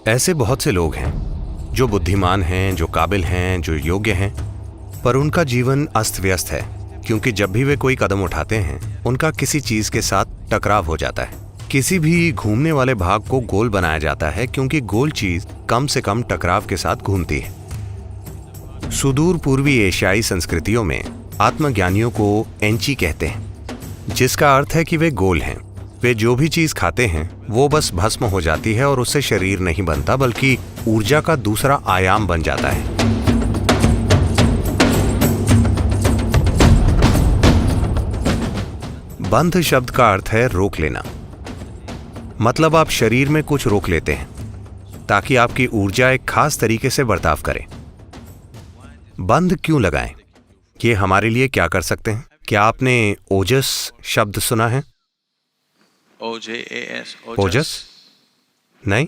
ऐसे बहुत से लोग हैं जो बुद्धिमान हैं, जो काबिल हैं, जो योग्य हैं, पर उनका जीवन अस्त व्यस्त है क्योंकि जब भी वे कोई कदम उठाते हैं उनका किसी चीज के साथ टकराव हो जाता है। किसी भी घूमने वाले भाग को गोल बनाया जाता है क्योंकि गोल चीज कम से कम टकराव के साथ घूमती है। सुदूर पूर्वी एशियाई संस्कृतियों में आत्मज्ञानियों को एंची कहते हैं, जिसका अर्थ है कि वे गोल हैं। वे जो भी चीज खाते हैं वो बस भस्म हो जाती है और उससे शरीर नहीं बनता बल्कि ऊर्जा का दूसरा आयाम बन जाता है। बंध शब्द का अर्थ है रोक लेना। मतलब आप शरीर में कुछ रोक लेते हैं ताकि आपकी ऊर्जा एक खास तरीके से बर्ताव करे। बंध क्यों लगाएं? ये हमारे लिए क्या कर सकते हैं? क्या आपने ओजस शब्द सुना है? OJAS, ओजस? नहीं?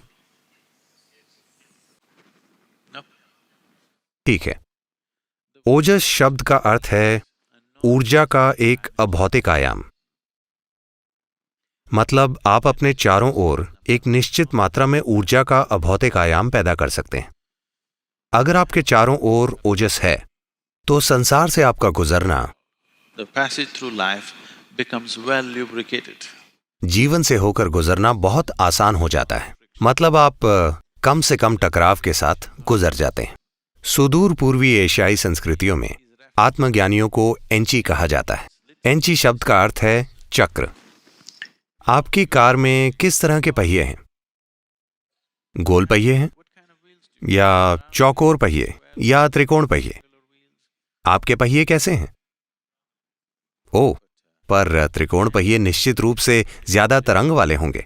ठीक है। ओजस शब्द का अर्थ है ऊर्जा का एक अभौतिक आयाम। मतलब आप अपने चारों ओर एक निश्चित मात्रा में ऊर्जा का अभौतिक आयाम पैदा कर सकते हैं। अगर आपके चारों ओर ओजस है तो संसार से आपका गुजरना, The passage through life becomes well lubricated. जीवन से होकर गुजरना बहुत आसान हो जाता है। मतलब आप कम से कम टकराव के साथ गुजर जाते हैं। सुदूर पूर्वी एशियाई संस्कृतियों में आत्मज्ञानियों को एंची कहा जाता है। एंची शब्द का अर्थ है चक्र। आपकी कार में किस तरह के पहिए हैं? गोल पहिए हैं या चौकोर पहिए या त्रिकोण पहिए? आपके पहिए कैसे हैं? ओह, पर त्रिकोण पहिए निश्चित रूप से ज्यादा तरंग वाले होंगे,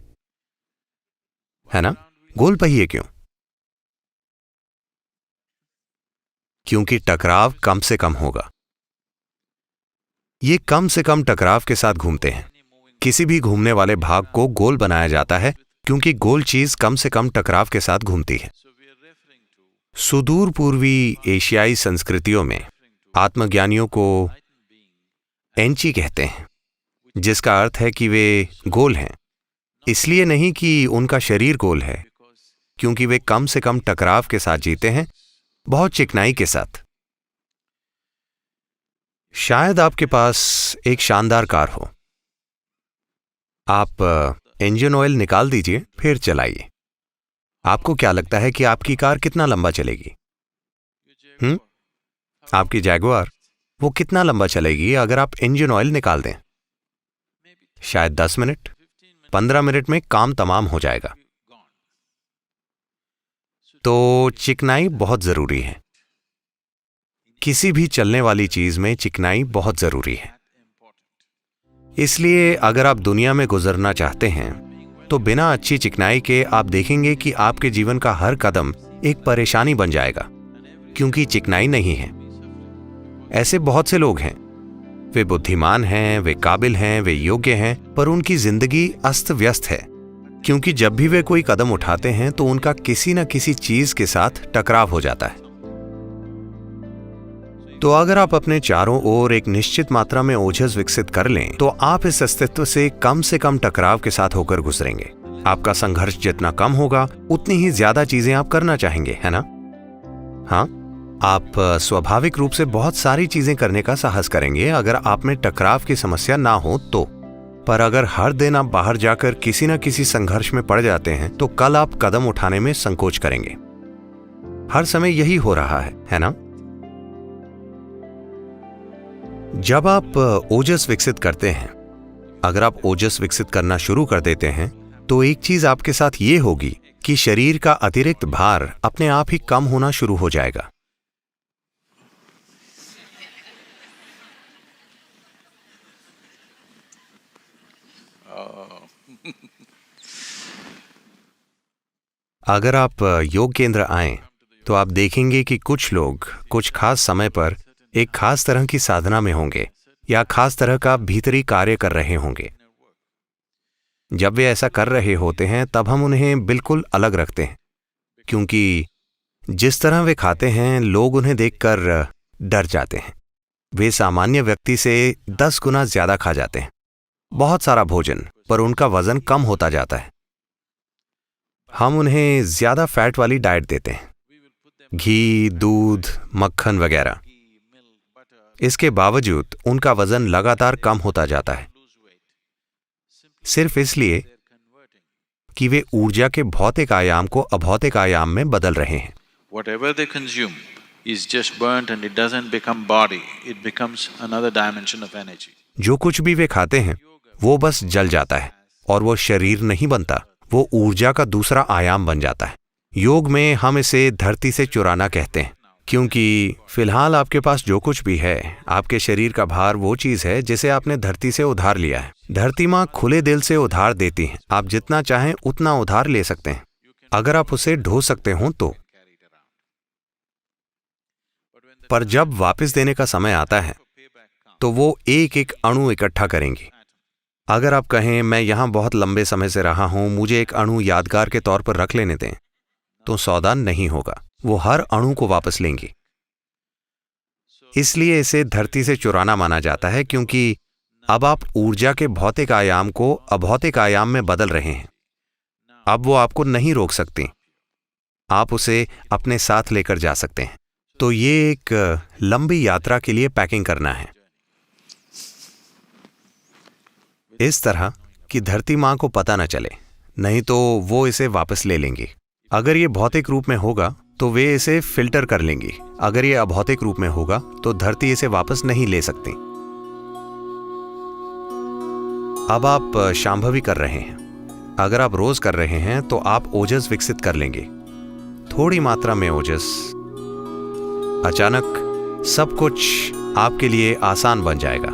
है ना? गोल पहिए क्यों? क्योंकि टकराव कम से कम होगा। ये कम से कम टकराव के साथ घूमते हैं। किसी भी घूमने वाले भाग को गोल बनाया जाता है क्योंकि गोल चीज कम से कम टकराव के साथ घूमती है। सुदूर पूर्वी एशियाई संस्कृतियों में आत्मज्ञानियों को एंची कहते हैं, जिसका अर्थ है कि वे गोल हैं। इसलिए नहीं कि उनका शरीर गोल है, क्योंकि वे कम से कम टकराव के साथ जीते हैं, बहुत चिकनाई के साथ। शायद आपके पास एक शानदार कार हो। आप इंजन ऑयल निकाल दीजिए, फिर चलाइए। आपको क्या लगता है कि आपकी कार कितना लंबा चलेगी? आपकी जैगुआर, वो कितना लंबा चलेगी अगर आप इंजन ऑयल निकाल दें? शायद 10 मिनट, 15 मिनट में काम तमाम हो जाएगा। तो चिकनाई बहुत जरूरी है। किसी भी चलने वाली चीज में चिकनाई बहुत जरूरी है। इसलिए अगर आप दुनिया में गुजरना चाहते हैं तो बिना अच्छी चिकनाई के आप देखेंगे कि आपके जीवन का हर कदम एक परेशानी बन जाएगा, क्योंकि चिकनाई नहीं है। ऐसे बहुत से लोग हैं, वे बुद्धिमान हैं, वे काबिल हैं, वे योग्य हैं, पर उनकी जिंदगी अस्त व्यस्त है क्योंकि जब भी वे कोई कदम उठाते हैं तो उनका किसी न किसी चीज के साथ टकराव हो जाता है। तो अगर आप अपने चारों ओर एक निश्चित मात्रा में ओजस विकसित कर लें तो आप इस अस्तित्व से कम टकराव के साथ होकर गुजरेंगे। आपका संघर्ष जितना कम होगा उतनी ही ज्यादा चीजें आप करना चाहेंगे, है ना? हाँ, आप स्वाभाविक रूप से बहुत सारी चीजें करने का साहस करेंगे अगर आप में टकराव की समस्या ना हो तो। पर अगर हर दिन आप बाहर जाकर किसी न किसी संघर्ष में पड़ जाते हैं तो कल आप कदम उठाने में संकोच करेंगे। हर समय यही हो रहा है ना? जब आप ओजस विकसित करते हैं, अगर आप ओजस विकसित करना शुरू कर देते हैं तो एक चीज आपके साथ ये होगी कि शरीर का अतिरिक्त भार अपने आप ही कम होना शुरू हो जाएगा। अगर आप योग केंद्र आएं तो आप देखेंगे कि कुछ लोग कुछ खास समय पर एक खास तरह की साधना में होंगे या खास तरह का भीतरी कार्य कर रहे होंगे। जब वे ऐसा कर रहे होते हैं तब हम उन्हें बिल्कुल अलग रखते हैं, क्योंकि जिस तरह वे खाते हैं लोग उन्हें देखकर डर जाते हैं। वे सामान्य व्यक्ति से 10 गुना ज्यादा खा जाते हैं, बहुत सारा भोजन, पर उनका वजन कम होता जाता है। हम उन्हें ज्यादा फैट वाली डाइट देते हैं, घी, दूध, मक्खन वगैरह। इसके बावजूद उनका वजन लगातार कम होता जाता है, सिर्फ इसलिए कि वे ऊर्जा के भौतिक आयाम को अभौतिक आयाम में बदल रहे हैं। Whatever they consume is just burnt and it doesn't become body, it becomes another dimension of energy. जो कुछ भी वे खाते हैं वो बस जल जाता है और वो शरीर नहीं बनता, वो ऊर्जा का दूसरा आयाम बन जाता है। योग में हम इसे धरती से चुराना कहते हैं, क्योंकि फिलहाल आपके पास जो कुछ भी है, आपके शरीर का भार वो चीज है जिसे आपने धरती से उधार लिया है। धरती माँ खुले दिल से उधार देती है, आप जितना चाहें उतना उधार ले सकते हैं, अगर आप उसे ढो सकते हो तो। पर जब वापस देने का समय आता है तो वो एक एक अणु इकट्ठा करेंगी। अगर आप कहें मैं यहां बहुत लंबे समय से रहा हूं, मुझे एक अणु यादगार के तौर पर रख लेने दें, तो सौदा नहीं होगा, वो हर अणु को वापस लेंगी। इसलिए इसे धरती से चुराना माना जाता है, क्योंकि अब आप ऊर्जा के भौतिक आयाम को अभौतिक आयाम में बदल रहे हैं। अब वो आपको नहीं रोक सकती, आप उसे अपने साथ लेकर जा सकते हैं। तो ये एक लंबी यात्रा के लिए पैकिंग करना है, इस तरह कि धरती माँ को पता न चले, नहीं तो वो इसे वापस ले लेंगी। अगर ये भौतिक रूप में होगा तो वे इसे फिल्टर कर लेंगी, अगर ये अभौतिक रूप में होगा तो धरती इसे वापस नहीं ले सकती। अब आप शांभवी कर रहे हैं, अगर आप रोज कर रहे हैं तो आप ओजस विकसित कर लेंगे, थोड़ी मात्रा में ओजस। अचानक सब कुछ आपके लिए आसान बन जाएगा,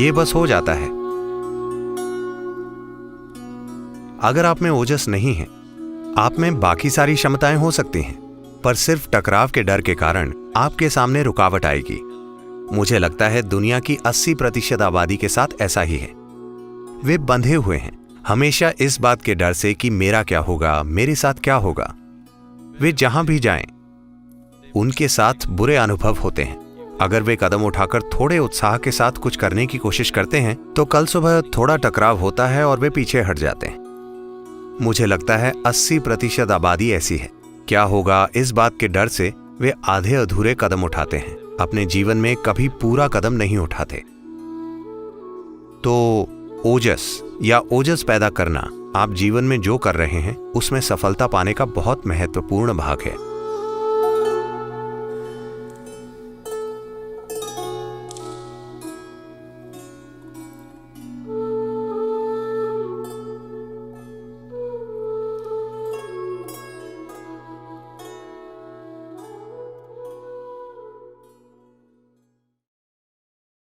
ये बस हो जाता है। अगर आप में ओजस नहीं है, आप में बाकी सारी क्षमताएं हो सकती हैं, पर सिर्फ टकराव के डर के कारण आपके सामने रुकावट आएगी। मुझे लगता है दुनिया की 80% आबादी के साथ ऐसा ही है। वे बंधे हुए हैं हमेशा इस बात के डर से कि मेरा क्या होगा, मेरे साथ क्या होगा। वे जहां भी जाएं, उनके साथ बुरे अनुभव होते हैं। अगर वे कदम उठाकर थोड़े उत्साह के साथ कुछ करने की कोशिश करते हैं तो कल सुबह थोड़ा टकराव होता है और वे पीछे हट जाते हैं। मुझे लगता है 80% आबादी ऐसी है। क्या होगा, इस बात के डर से वे आधे अधूरे कदम उठाते हैं, अपने जीवन में कभी पूरा कदम नहीं उठाते। तो ओजस या ओजस पैदा करना आप जीवन में जो कर रहे हैं उसमें सफलता पाने का बहुत महत्वपूर्ण भाग है।